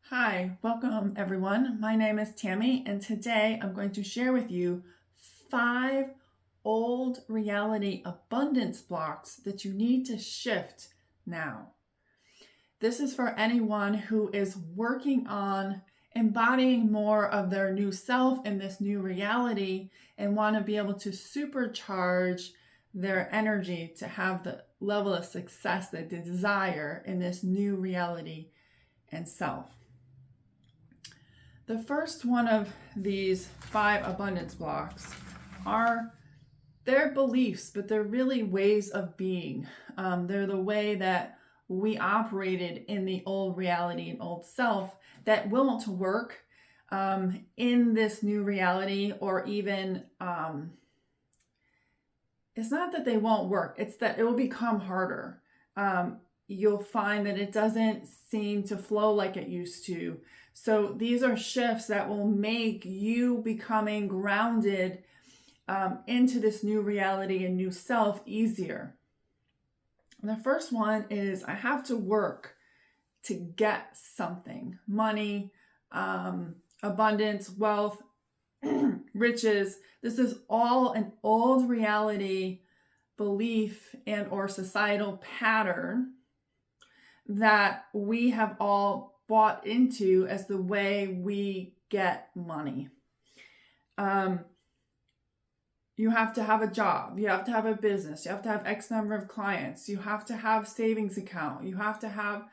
Hi, welcome everyone. My name is Tammy, and today I'm going to share with you 5 old reality abundance blocks that you need to shift now. This is for anyone who is working on embodying more of their new self in this new reality and want to be able to supercharge their energy to have the level of success that they desire in this new reality and self. The first one of these 5 abundance blocks are their beliefs, but they're really ways of being. They're the way that we operated in the old reality and old self that won't work in this new reality, or even it's not that they won't work, it's that it will become harder. You'll find that it doesn't seem to flow like it used to. So these are shifts that will make you becoming grounded into this new reality and new self easier. And the first one is I have to work to get something: money, abundance, wealth, riches. This is all an old reality belief and or societal pattern that we have all bought into as the way we get money. You have to have a job, you have to have a business, you have to have X number of clients, you have to have savings account, you have to have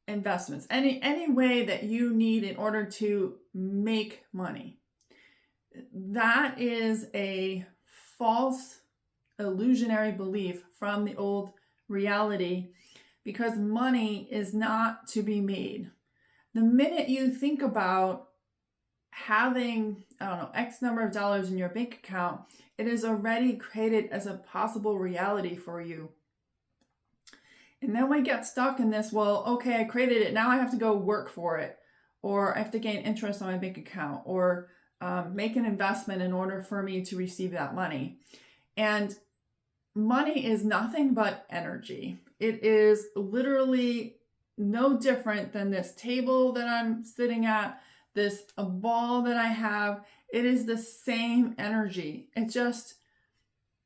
investments, any way that you need in order to make money. That is a false illusionary belief from the old reality, because money is not to be made. The minute you think about having, X number of dollars in your bank account, it is already created as a possible reality for you. And then we get stuck in this, well, okay, I created it, now I have to go work for it, or I have to gain interest on my bank account, or make an investment in order for me to receive that money. And money is nothing but energy. It is literally no different than this table that I'm sitting at, this a ball that I have. It is the same energy. It just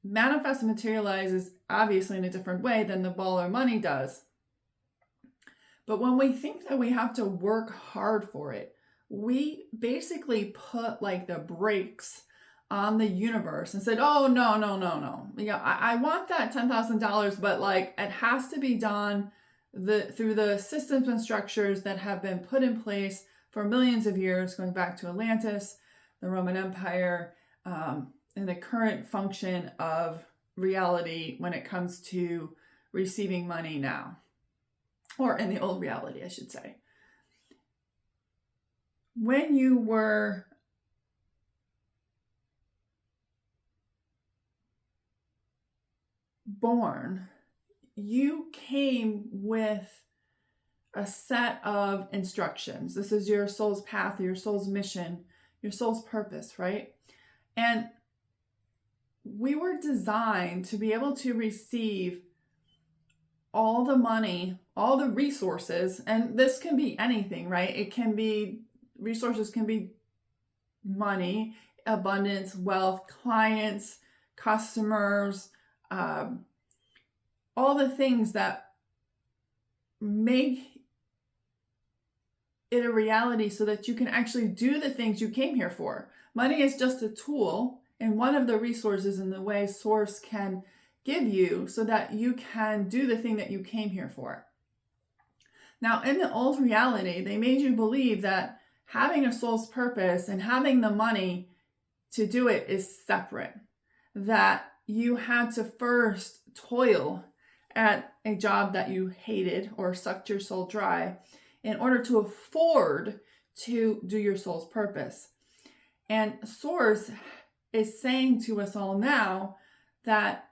manifests and materializes obviously in a different way than the ball or money does. But when we think that we have to work hard for it, we basically put like the brakes on the universe and said, oh, no. I want that $10,000, but like it has to be done through the systems and structures that have been put in place for millions of years, going back to Atlantis, the Roman Empire, and the current function of reality when it comes to receiving money now, or in the old reality, I should say. When you were born, you came with a set of instructions. This is your soul's path, your soul's mission, your soul's purpose, right? And we were designed to be able to receive all the money, all the resources, and this can be anything, right? It can be resources, can be money, abundance, wealth, clients, customers, all the things that make it a reality so that you can actually do the things you came here for. Money is just a tool and one of the resources in the way source can give you so that you can do the thing that you came here for. Now, in the old reality, they made you believe that having a soul's purpose and having the money to do it is separate, that you had to first toil at a job that you hated or sucked your soul dry in order to afford to do your soul's purpose. And Source is saying to us all now that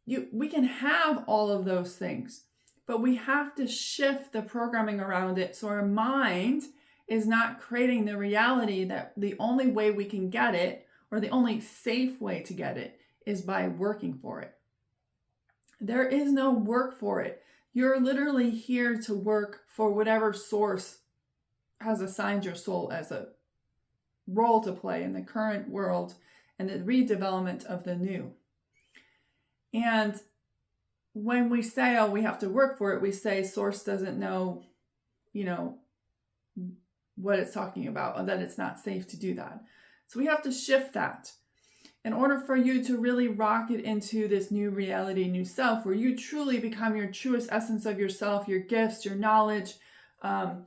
we can have all of those things, but we have to shift the programming around it so our mind is not creating the reality that the only way we can get it, or the only safe way to get it, is by working for it. There is no work for it. You're literally here to work for whatever source has assigned your soul as a role to play in the current world and the redevelopment of the new. And when we say, oh, we have to work for it, we say source doesn't know, what it's talking about, or that it's not safe to do that. So we have to shift that in order for you to really rocket into this new reality, new self, where you truly become your truest essence of yourself, your gifts, your knowledge, and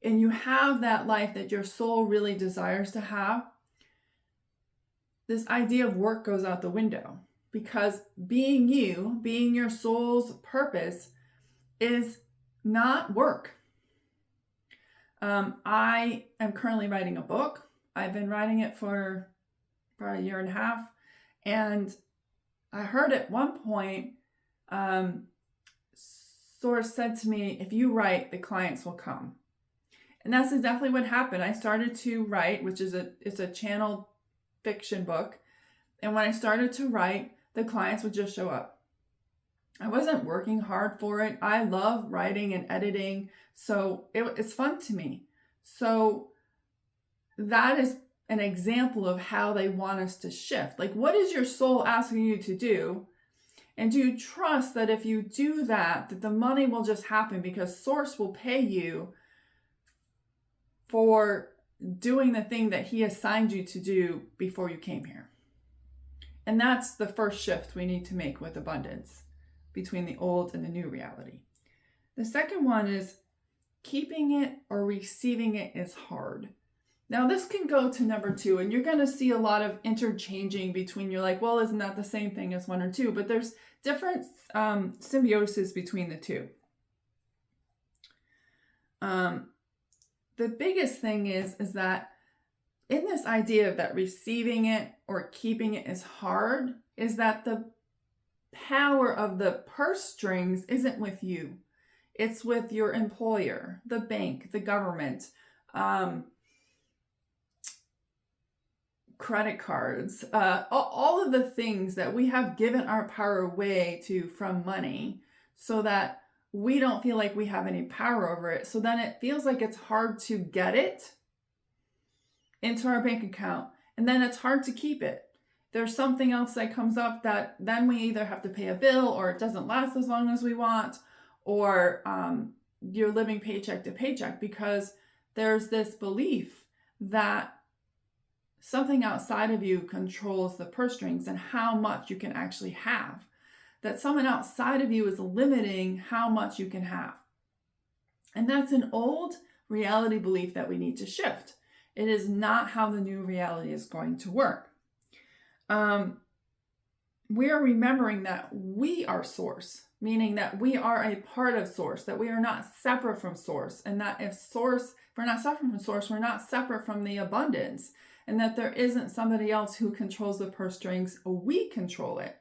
you have that life that your soul really desires to have. This idea of work goes out the window, because being you, being your soul's purpose, is not work. I am currently writing a book. I've been writing it for about 1.5 years. And I heard at one point, Source said to me, if you write, the clients will come. And that's exactly what happened. I started to write, which is it's a channeled fiction book. And when I started to write, the clients would just show up. I wasn't working hard for it. I love writing and editing, so it's fun to me. So that is an example of how they want us to shift. Like, what is your soul asking you to do? And do you trust that if you do that, that the money will just happen, because Source will pay you for doing the thing that he assigned you to do before you came here? And that's the first shift we need to make with abundance, between the old and the new reality. The second one is keeping it or receiving it is hard. Now this can go to number 2, and you're going to see a lot of interchanging between, you're like, well, isn't that the same thing as 1 or 2? But there's different symbiosis between the two. The biggest thing is that in this idea of that receiving it or keeping it is hard, is that the power of the purse strings isn't with you. It's with your employer, the bank, the government, credit cards, all of the things that we have given our power away to from money, so that we don't feel like we have any power over it. So then it feels like it's hard to get it into our bank account, and then it's hard to keep it. There's something else that comes up that then we either have to pay a bill, or it doesn't last as long as we want, or you're living paycheck to paycheck, because there's this belief that something outside of you controls the purse strings and how much you can actually have. That someone outside of you is limiting how much you can have. And that's an old reality belief that we need to shift. It is not how the new reality is going to work. We are remembering that we are Source, meaning that we are a part of Source, that we are not separate from Source, and that if we're not separate from Source, we're not separate from the abundance, and that there isn't somebody else who controls the purse strings. We control it.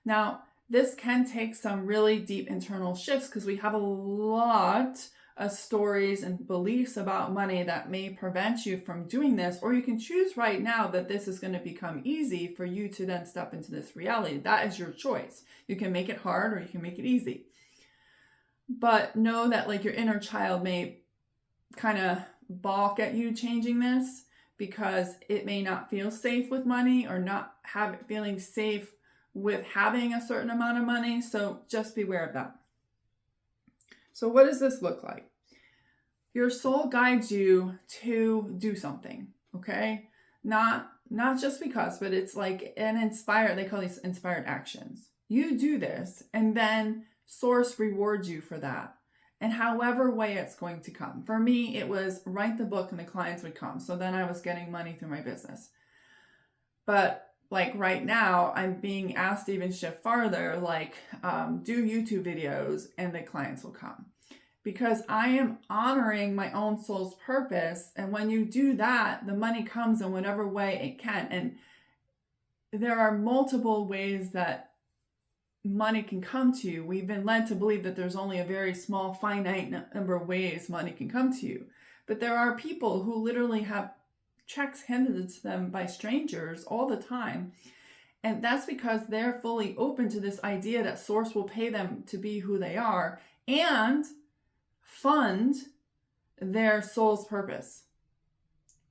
Now, this can take some really deep internal shifts, because we have a lot of stories and beliefs about money that may prevent you from doing this, or you can choose right now that this is going to become easy for you to then step into this reality. That is your choice. You can make it hard or you can make it easy. But know that like your inner child may kind of balk at you changing this, because it may not feel safe with money, or not have it feeling safe with having a certain amount of money. So just beware of that. So what does this look like? Your soul guides you to do something, okay? Not just because, but it's like they call these inspired actions. You do this, and then Source rewards you for that. And however way it's going to come. For me, it was write the book and the clients would come. So then I was getting money through my business. But like right now, I'm being asked to even shift farther, like do YouTube videos and the clients will come. Because I am honoring my own soul's purpose. And when you do that, the money comes in whatever way it can. And there are multiple ways that money can come to you. We've been led to believe that there's only a very small, finite number of ways money can come to you. But there are people who literally have checks handed to them by strangers all the time. And that's because they're fully open to this idea that Source will pay them to be who they are and fund their soul's purpose.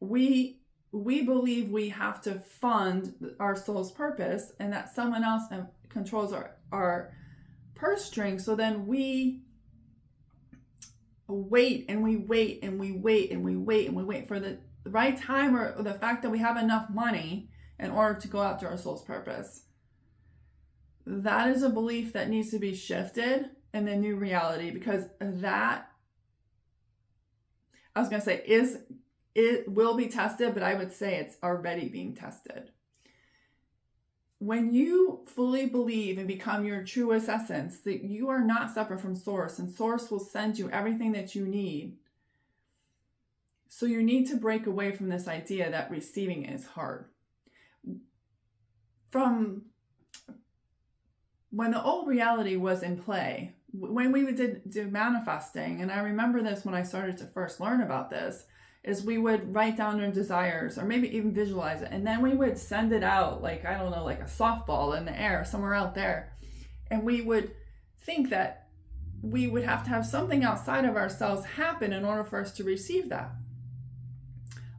We believe we have to fund our soul's purpose and that someone else controls our purse string. So then we wait and we wait and we wait and we wait and we wait for the right time or the fact that we have enough money in order to go after our soul's purpose. That is a belief that needs to be shifted in the new reality, because that, I was going to say, it will be tested, but I would say it's already being tested. When you fully believe and become your truest essence, that you are not separate from Source, and Source will send you everything that you need. So you need to break away from this idea that receiving is hard. From when the old reality was in play, when we did manifesting, and I remember this when I started to first learn about this, is we would write down our desires or maybe even visualize it. And then we would send it out like, I don't know, like a softball in the air somewhere out there. And we would think that we would have to have something outside of ourselves happen in order for us to receive that.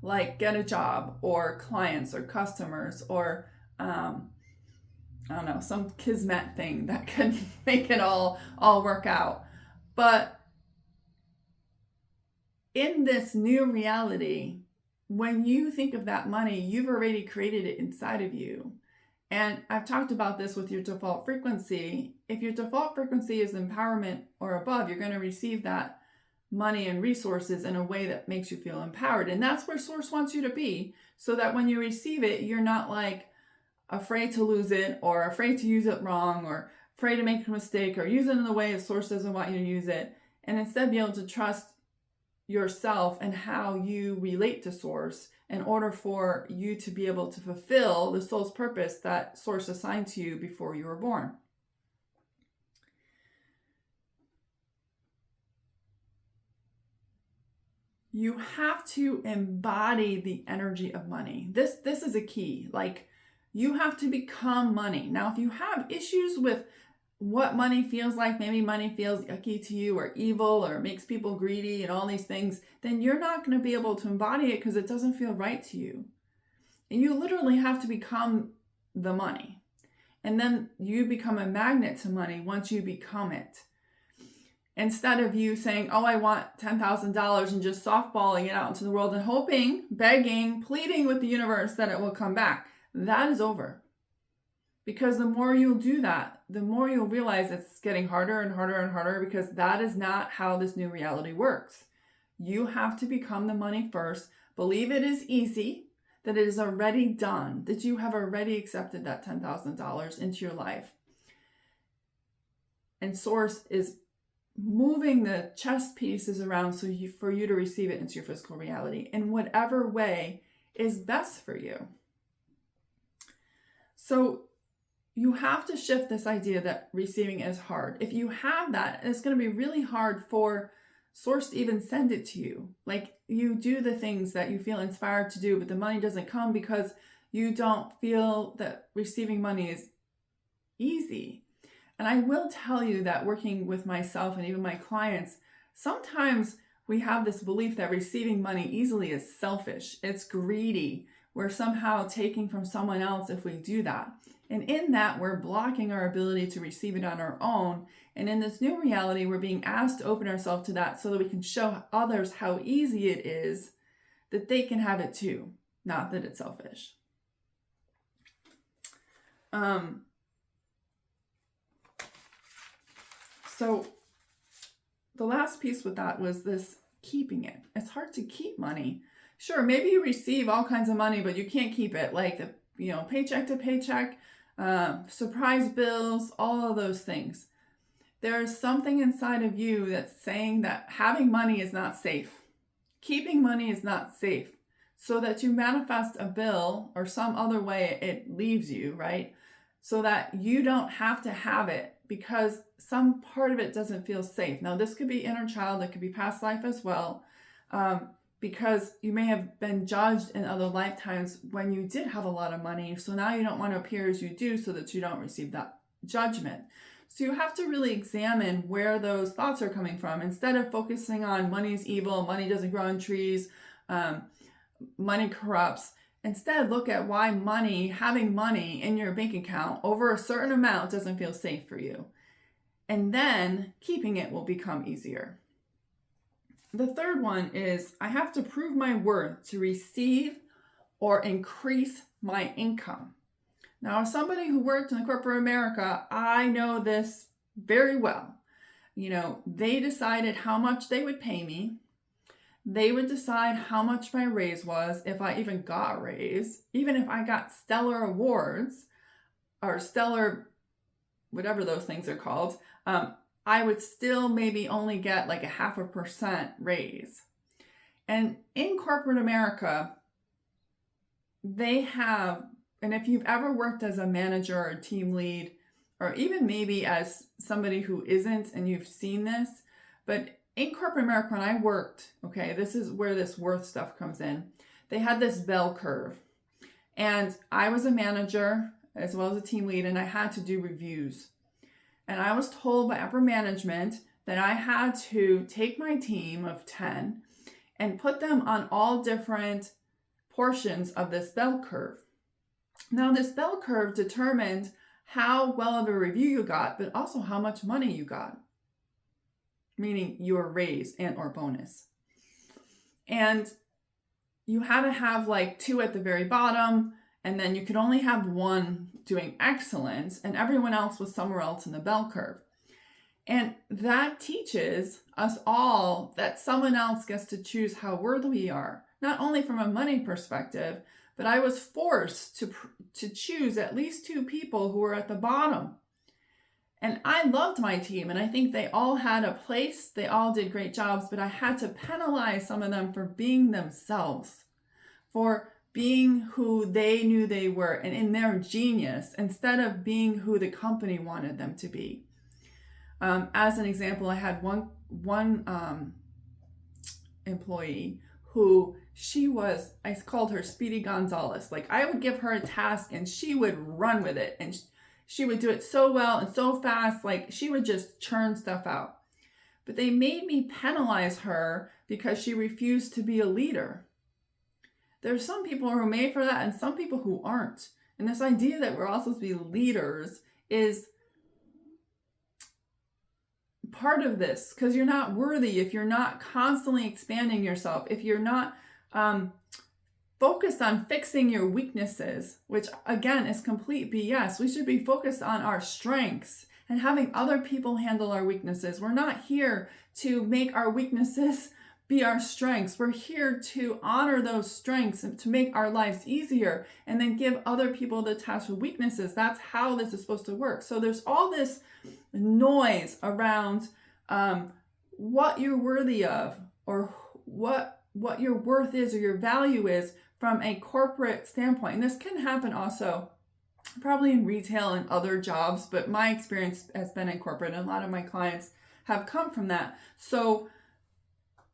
Like get a job or clients or customers or, I don't know, some kismet thing that can make it all work out. But in this new reality, when you think of that money, you've already created it inside of you. And I've talked about this with your default frequency. If your default frequency is empowerment or above, you're going to receive that money and resources in a way that makes you feel empowered. And that's where Source wants you to be, so that when you receive it, you're not like afraid to lose it or afraid to use it wrong or afraid to make a mistake or use it in the way that Source doesn't want you to use it. And instead be able to trust yourself and how you relate to Source in order for you to be able to fulfill the soul's purpose that Source assigned to you before you were born. You have to embody the energy of money. This is a key. Like, you have to become money. Now, if you have issues with what money feels like, maybe money feels yucky to you or evil or makes people greedy and all these things, then you're not going to be able to embody it because it doesn't feel right to you. And you literally have to become the money. And then you become a magnet to money once you become it. Instead of you saying, oh, I want $10,000 and just softballing it out into the world and hoping, begging, pleading with the universe that it will come back. That is over. Because the more you'll do that, the more you'll realize it's getting harder and harder and harder, because that is not how this new reality works. You have to become the money first. Believe it is easy, that it is already done, that you have already accepted that $10,000 into your life. And Source is moving the chess pieces around for you to receive it into your physical reality in whatever way is best for you. So you have to shift this idea that receiving is hard. If you have that, it's going to be really hard for Source to even send it to you. Like, you do the things that you feel inspired to do, but the money doesn't come because you don't feel that receiving money is easy. And I will tell you that working with myself and even my clients, sometimes we have this belief that receiving money easily is selfish. It's greedy. We're somehow taking from someone else if we do that. And in that, we're blocking our ability to receive it on our own. And in this new reality, we're being asked to open ourselves to that so that we can show others how easy it is that they can have it too, not that it's selfish. So the last piece with that was this keeping it. It's hard to keep money. Sure, maybe you receive all kinds of money, but you can't keep it, like, paycheck to paycheck, surprise bills, all of those things. There's something inside of you that's saying that having money is not safe. Keeping money is not safe. So that you manifest a bill or some other way it leaves you, right? So that you don't have to have it because some part of it doesn't feel safe. Now, this could be inner child, it could be past life as well. because you may have been judged in other lifetimes when you did have a lot of money. So now you don't want to appear as you do so that you don't receive that judgment. So you have to really examine where those thoughts are coming from. Instead of focusing on money's evil, money doesn't grow on trees, money corrupts, instead look at why having money in your bank account over a certain amount doesn't feel safe for you. And then keeping it will become easier. The third one is I have to prove my worth to receive or increase my income. Now, as somebody who worked in corporate America, I know this very well. They decided how much they would pay me. They would decide how much my raise was, if I even got a raise, even if I got stellar awards or stellar, whatever those things are called, I would still maybe only get like a 0.5% raise. And in corporate America, they have, and if you've ever worked as a manager or a team lead, or even maybe as somebody who isn't and you've seen this, but in corporate America, when I worked, okay, this is where this worth stuff comes in. They had this bell curve. And I was a manager as well as a team lead, and I had to do reviews. And I was told by upper management that I had to take my team of 10 and put them on all different portions of this bell curve. Now, this bell curve determined how well of a review you got, but also how much money you got, meaning your raise and or bonus. And you had to have like 2 at the very bottom, and then you could only have 1 doing excellent, and everyone else was somewhere else in the bell curve. And that teaches us all that someone else gets to choose how worthy we are, not only from a money perspective, but I was forced to choose at least 2 people who were at the bottom. And I loved my team, and I think they all had a place, they all did great jobs, but I had to penalize some of them for being themselves, for being who they knew they were and in their genius, instead of being who the company wanted them to be. As an example, I had one employee who I called her Speedy Gonzalez. Like, I would give her a task and she would run with it, and she would do it so well and so fast, like she would just churn stuff out. But they made me penalize her because she refused to be a leader. There's some people who are made for that and some people who aren't. And this idea that we're all supposed to be leaders is part of this, because you're not worthy if you're not constantly expanding yourself, if you're not focused on fixing your weaknesses, which again is complete BS. We should be focused on our strengths and having other people handle our weaknesses. We're not here to make our weaknesses be our strengths. We're here to honor those strengths and to make our lives easier, and then give other people the task with weaknesses. That's how this is supposed to work. So there's all this noise around what you're worthy of, or what your worth is or your value is from a corporate standpoint. And this can happen also probably in retail and other jobs, but my experience has been in corporate, and a lot of my clients have come from that. So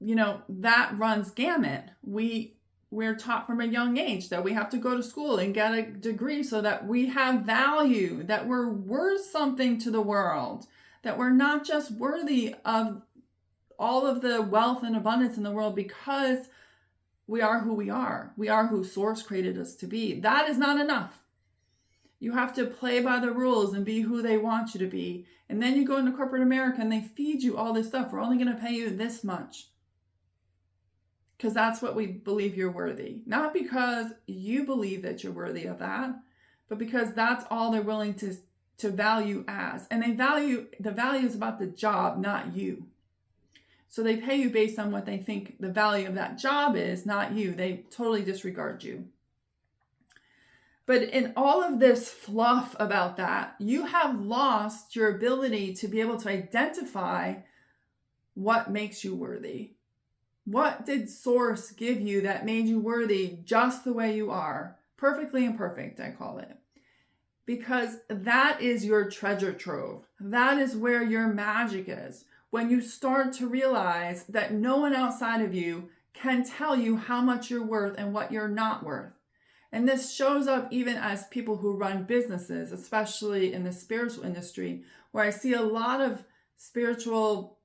that runs gamut. We're taught from a young age that we have to go to school and get a degree so that we have value, that we're worth something to the world, that we're not just worthy of all of the wealth and abundance in the world because we are who we are. We are who Source created us to be. That is not enough. You have to play by the rules and be who they want you to be. And then you go into corporate America and they feed you all this stuff. We're only going to pay you this much, because that's what we believe you're worthy. Not because you believe that you're worthy of that, but because that's all they're willing to value as. And the value is about the job, not you. So they pay you based on what they think the value of that job is, not you. They totally disregard you. But in all of this fluff about that, you have lost your ability to be able to identify what makes you worthy. What did Source give you that made you worthy just the way you are? Perfectly imperfect, I call it. Because that is your treasure trove. That is where your magic is. When you start to realize that no one outside of you can tell you how much you're worth and what you're not worth. And this shows up even as people who run businesses, especially in the spiritual industry, where I see a lot of spiritual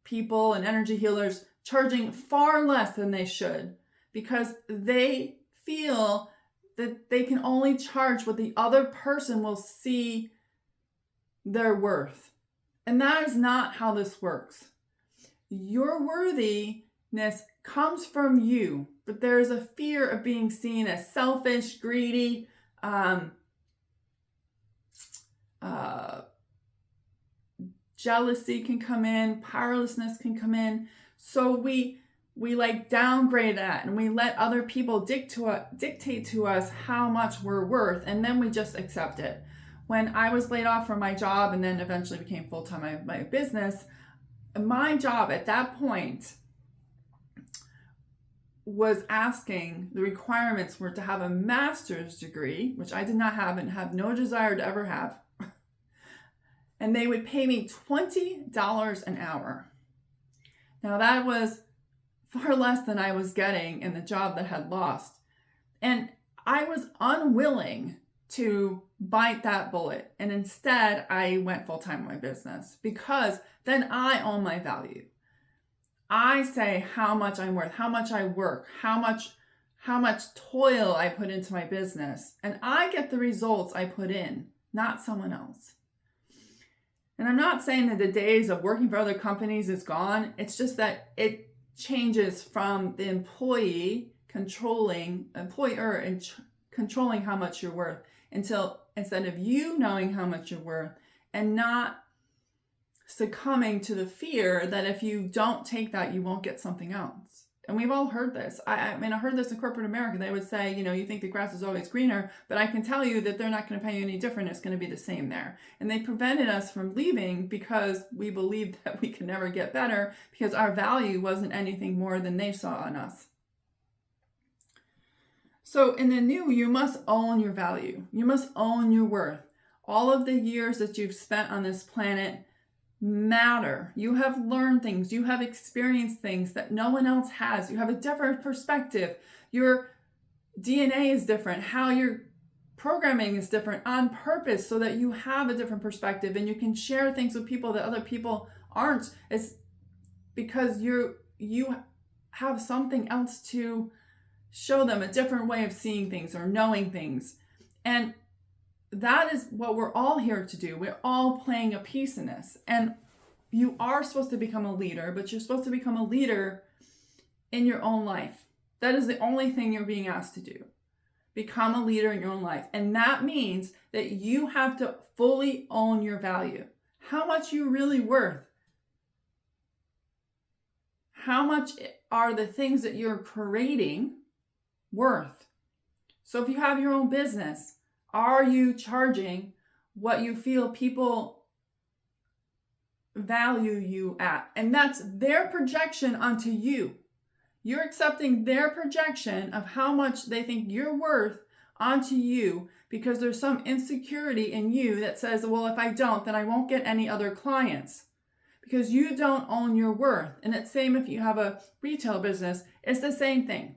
people and energy healers charging far less than they should because they feel that they can only charge what the other person will see their worth. And that is not how this works. Your worthiness comes from you, but there is a fear of being seen as selfish, greedy, jealousy can come in, powerlessness can come in. So we like downgrade that and we let other people dictate to us how much we're worth, and then we just accept it. When I was laid off from my job and then eventually became full-time my business, my job at that point was asking, the requirements were to have a master's degree, which I did not have and have no desire to ever have. And they would pay me $20 an hour. Now that was far less than I was getting in the job that had lost. And I was unwilling to bite that bullet. And instead, I went full-time in my business because then I own my value. I say how much I'm worth, how much I work, how much toil I put into my business. And I get the results I put in, not someone else. And I'm not saying that the days of working for other companies is gone. It's just that it changes from the employer and controlling how much you're worth instead of you knowing how much you're worth and not succumbing to the fear that if you don't take that, you won't get something else. And we've all heard this. I heard this in corporate America. They would say, you think the grass is always greener, but I can tell you that they're not going to pay you any different. It's going to be the same there. And they prevented us from leaving because we believed that we could never get better because our value wasn't anything more than they saw in us. So in the new, you must own your value. You must own your worth. All of the years that you've spent on this planet matter. You have learned things. You have experienced things that no one else has. You have a different perspective. Your DNA is different. How your programming is different on purpose so that you have a different perspective and you can share things with people that other people aren't. It's because you have something else to show them, a different way of seeing things or knowing things. And that is what we're all here to do. We're all playing a piece in this. And you are supposed to become a leader, but you're supposed to become a leader in your own life. That is the only thing you're being asked to do. Become a leader in your own life. And that means that you have to fully own your value. How much you're really worth. How much are the things that you're creating worth? So if you have your own business, are you charging what you feel people value you at? And that's their projection onto you. You're accepting their projection of how much they think you're worth onto you because there's some insecurity in you that says, well, if I don't, then I won't get any other clients. Because you don't own your worth. And it's the same if you have a retail business, it's the same thing.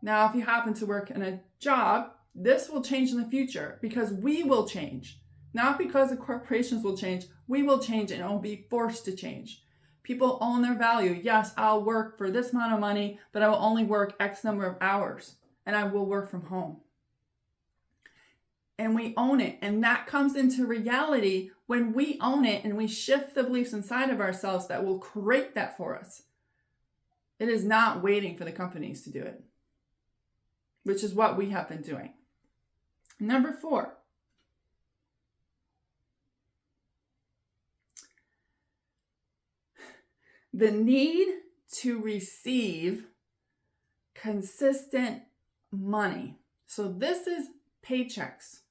Now, if you happen to work in a job, this will change in the future because we will change. Not because the corporations will change, we will change and it will be forced to change. People own their value. Yes, I'll work for this amount of money, but I will only work X number of hours and I will work from home. And we own it. And that comes into reality when we own it and we shift the beliefs inside of ourselves that will create that for us. It is not waiting for the companies to do it, which is what we have been doing. Number 4. The need to receive consistent money. So this is paychecks.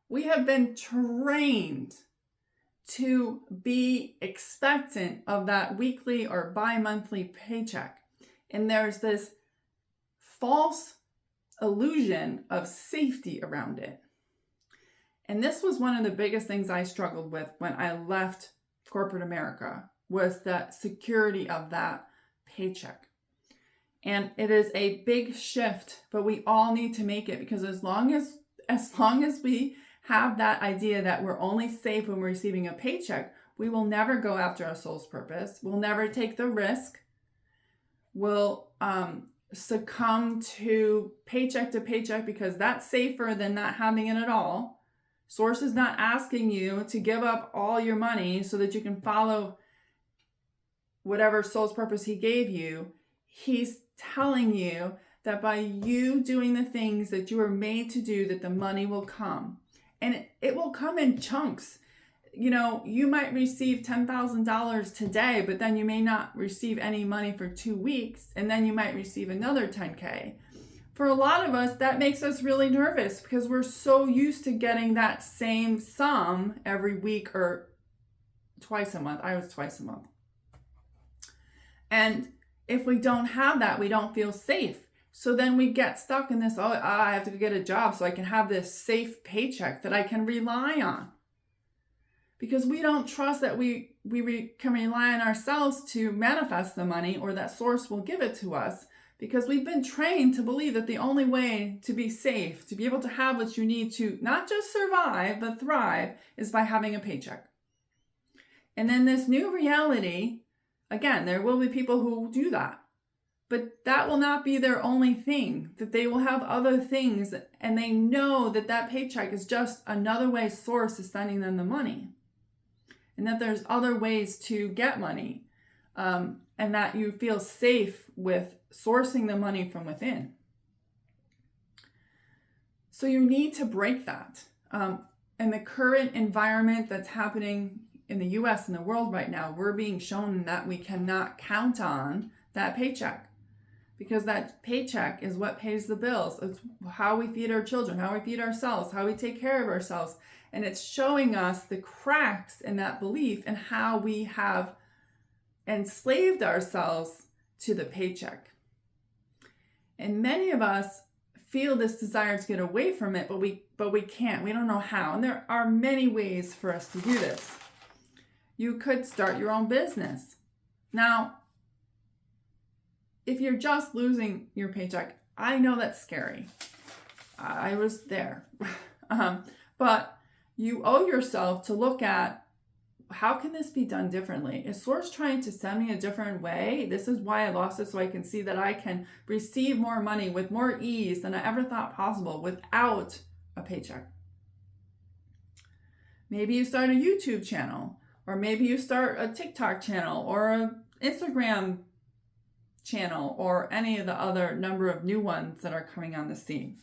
We have been trained to be expectant of that weekly or bi-monthly paycheck. And there's this false illusion of safety around it. And this was one of the biggest things I struggled with when I left corporate America. was the security of that paycheck. And it is a big shift, but we all need to make it, because as long as we have that idea that we're only safe when we're receiving a paycheck, we will never go after our soul's purpose. We'll never take the risk. We'll succumb to paycheck because that's safer than not having it at all. Source is not asking you to give up all your money so that you can follow whatever soul's purpose he gave you. He's telling you that by you doing the things that you are made to do, that the money will come. And it will come in chunks. You know, you might receive $10,000 today, but then you may not receive any money for 2 weeks, and then you might receive another $10K. For a lot of us, that makes us really nervous because we're so used to getting that same sum every week or twice a month. I was twice a month. And if we don't have that, we don't feel safe. So then we get stuck in this, I have to get a job so I can have this safe paycheck that I can rely on. Because we don't trust that we can rely on ourselves to manifest the money, or that source will give it to us. Because we've been trained to believe that the only way to be safe, to be able to have what you need to not just survive, but thrive, is by having a paycheck. And then this new reality, again, there will be people who do that. But that will not be their only thing, that they will have other things, and they know that that paycheck is just another way source is sending them the money. And that there's other ways to get money, and that you feel safe with sourcing the money from within. So you need to break that. And the current environment that's happening in the US and the world right now, we're being shown that we cannot count on that paycheck. Because that paycheck is what pays the bills. It's how we feed our children, how we feed ourselves, how we take care of ourselves. And it's showing us the cracks in that belief and how we have enslaved ourselves to the paycheck. And many of us feel this desire to get away from it, but we can't. We don't know how. And there are many ways for us to do this. You could start your own business. Now, if you're just losing your paycheck, I know that's scary. I was there. But you owe yourself to look at, how can this be done differently? Is Source trying to send me a different way? This is why I lost it, so I can see that I can receive more money with more ease than I ever thought possible without a paycheck. Maybe you start a YouTube channel, or maybe you start a TikTok channel, or an Instagram channel, or any of the other number of new ones that are coming on the scene.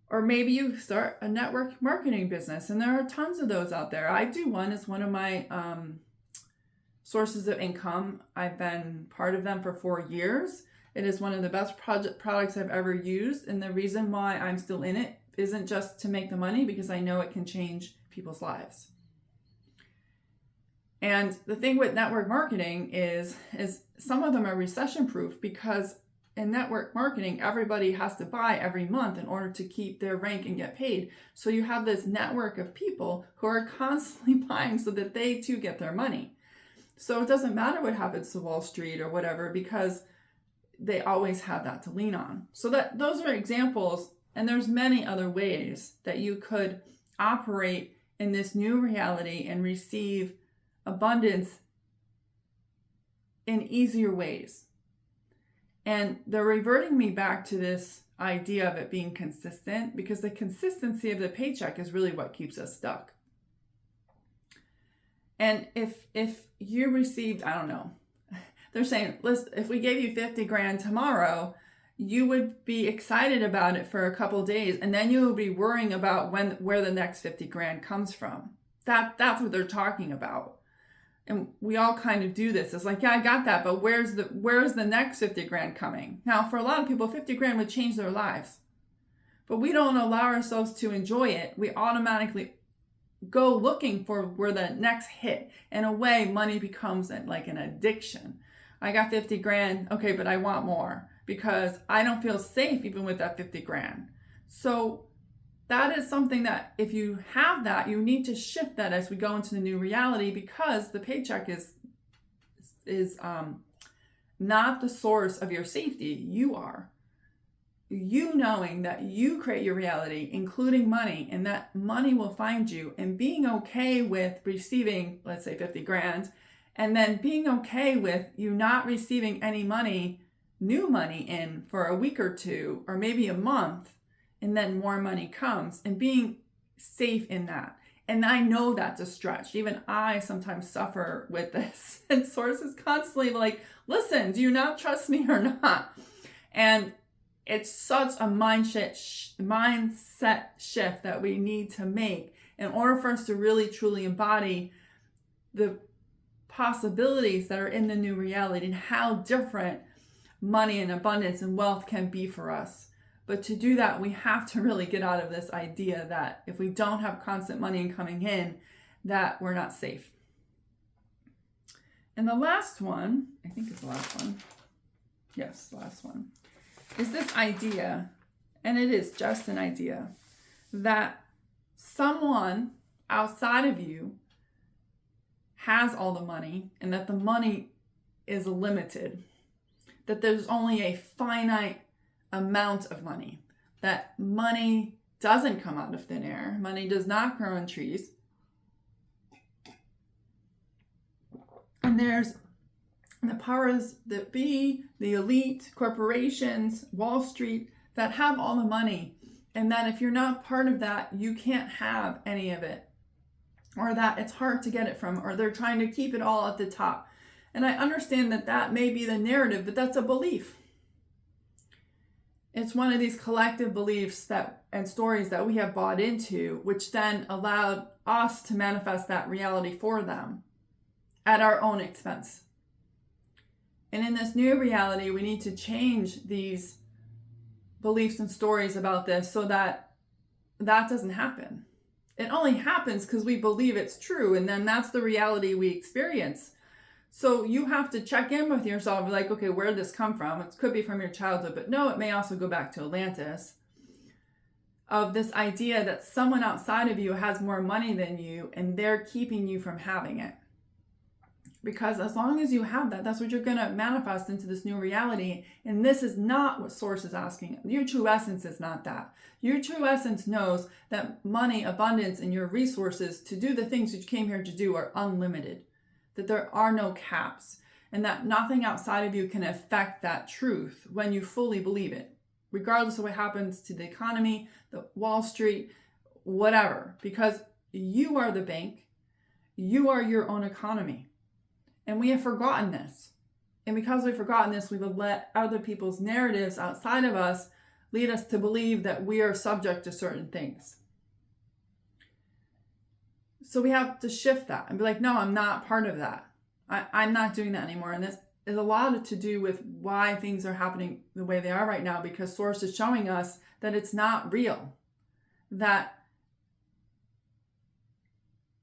Or maybe you start a network marketing business, and there are tons of those out there. I do one. It's one of my sources of income. I've been part of them for 4 years. It is one of the best products I've ever used, and the reason why I'm still in it isn't just to make the money, because I know it can change people's lives. And the thing with network marketing is some of them are recession proof, because in network marketing, everybody has to buy every month in order to keep their rank and get paid. So you have this network of people who are constantly buying so that they too get their money. So it doesn't matter what happens to Wall Street or whatever, because they always have that to lean on. So those are examples, and there's many other ways that you could operate in this new reality and receive abundance in easier ways. And they're reverting me back to this idea of it being consistent, because the consistency of the paycheck is really what keeps us stuck. And if you received, I don't know, they're saying, listen, if we gave you 50 grand tomorrow, you would be excited about it for a couple days, and then you will be worrying about where the next 50 grand comes from. That's what they're talking about. And we all kind of do this. It's like, yeah, I got that, but where's the next 50 grand coming? Now, for a lot of people, 50 grand would change their lives. But we don't allow ourselves to enjoy it. We automatically go looking for where the next hit. In a way, money becomes like an addiction. I got 50 grand, okay, but I want more, because I don't feel safe even with that 50 grand. So that is something that if you have that, you need to shift that as we go into the new reality, because the paycheck is not the source of your safety. You are. You knowing that you create your reality, including money, and that money will find you, and being okay with receiving, let's say 50 grand, and then being okay with you not receiving any money, new money in for a week or two, or maybe a month, and then more money comes, and being safe in that. And I know that's a stretch. Even I sometimes suffer with this. And Source is constantly like, listen, do you not trust me or not? And it's such a mindset shift that we need to make in order for us to really truly embody the possibilities that are in the new reality and how different money and abundance and wealth can be for us. But to do that, we have to really get out of this idea that if we don't have constant money coming in, that we're not safe. And the last one, I think it's the last one. Yes, the last one. Is this idea, and it is just an idea, that someone outside of you has all the money and that the money is limited, that there's only a finite amount of money, that money doesn't come out of thin air, money does not grow on trees, and there's the powers that be, the elite, corporations, Wall Street, that have all the money. And that if you're not part of that, you can't have any of it. Or that it's hard to get it from, or they're trying to keep it all at the top. And I understand that that may be the narrative, but that's a belief. It's one of these collective beliefs that and stories that we have bought into, which then allowed us to manifest that reality for them at our own expense. And in this new reality, we need to change these beliefs and stories about this so that that doesn't happen. It only happens because we believe it's true, and then that's the reality we experience. So you have to check in with yourself, like, okay, where did this come from? It could be from your childhood, but no, it may also go back to Atlantis. Of this idea that someone outside of you has more money than you, and they're keeping you from having it. Because as long as you have that, that's what you're going to manifest into this new reality. And this is not what Source is asking. Your true essence is not that. Your true essence knows that money, abundance, and your resources to do the things that you came here to do are unlimited. That there are no caps. And that nothing outside of you can affect that truth when you fully believe it. Regardless of what happens to the economy, the Wall Street, whatever. Because you are the bank. You are your own economy. And we have forgotten this. And because we've forgotten this, we've let other people's narratives outside of us lead us to believe that we are subject to certain things. So we have to shift that and be like, no, I'm not part of that. I'm not doing that anymore. And this is a lot to do with why things are happening the way they are right now, because Source is showing us that it's not real. That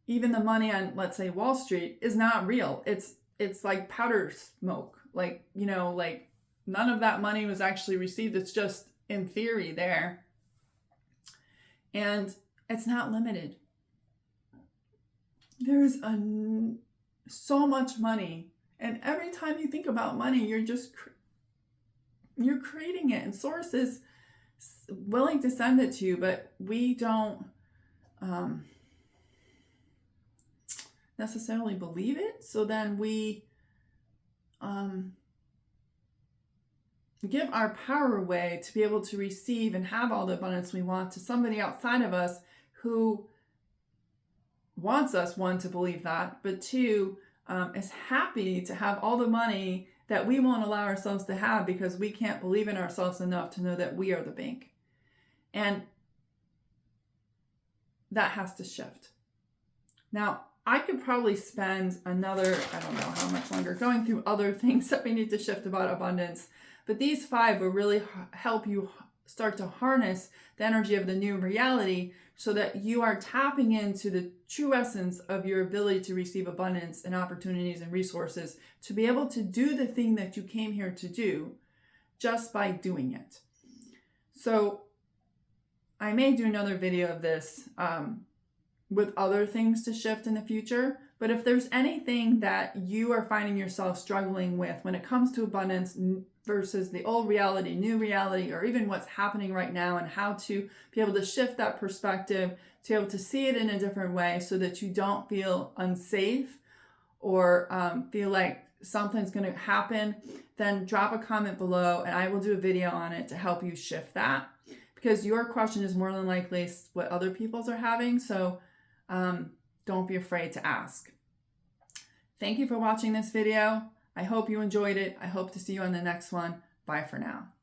even the money on, let's say, Wall Street is not real. It's like powder smoke. Like, like none of that money was actually received. It's just in theory there. And it's not limited. There's so much money. And every time you think about money, you're creating it. And Source is willing to send it to you, but we don't necessarily believe it. So then we give our power away to be able to receive and have all the abundance we want to somebody outside of us who wants us, one, to believe that, but two, is happy to have all the money that we won't allow ourselves to have because we can't believe in ourselves enough to know that we are the bank. And that has to shift. Now, I could probably spend another, I don't know how much longer, going through other things that we need to shift about abundance. But these 5 will really help you start to harness the energy of the new reality so that you are tapping into the true essence of your ability to receive abundance and opportunities and resources to be able to do the thing that you came here to do just by doing it. So I may do another video of this with other things to shift in the future. But if there's anything that you are finding yourself struggling with when it comes to abundance versus the old reality, new reality, or even what's happening right now, and how to be able to shift that perspective, to be able to see it in a different way so that you don't feel unsafe or feel like something's going to happen, then drop a comment below and I will do a video on it to help you shift that, because your question is more than likely what other people's are having. So don't be afraid to ask. Thank you for watching this video. I hope you enjoyed it. I hope to see you on the next one. Bye for now.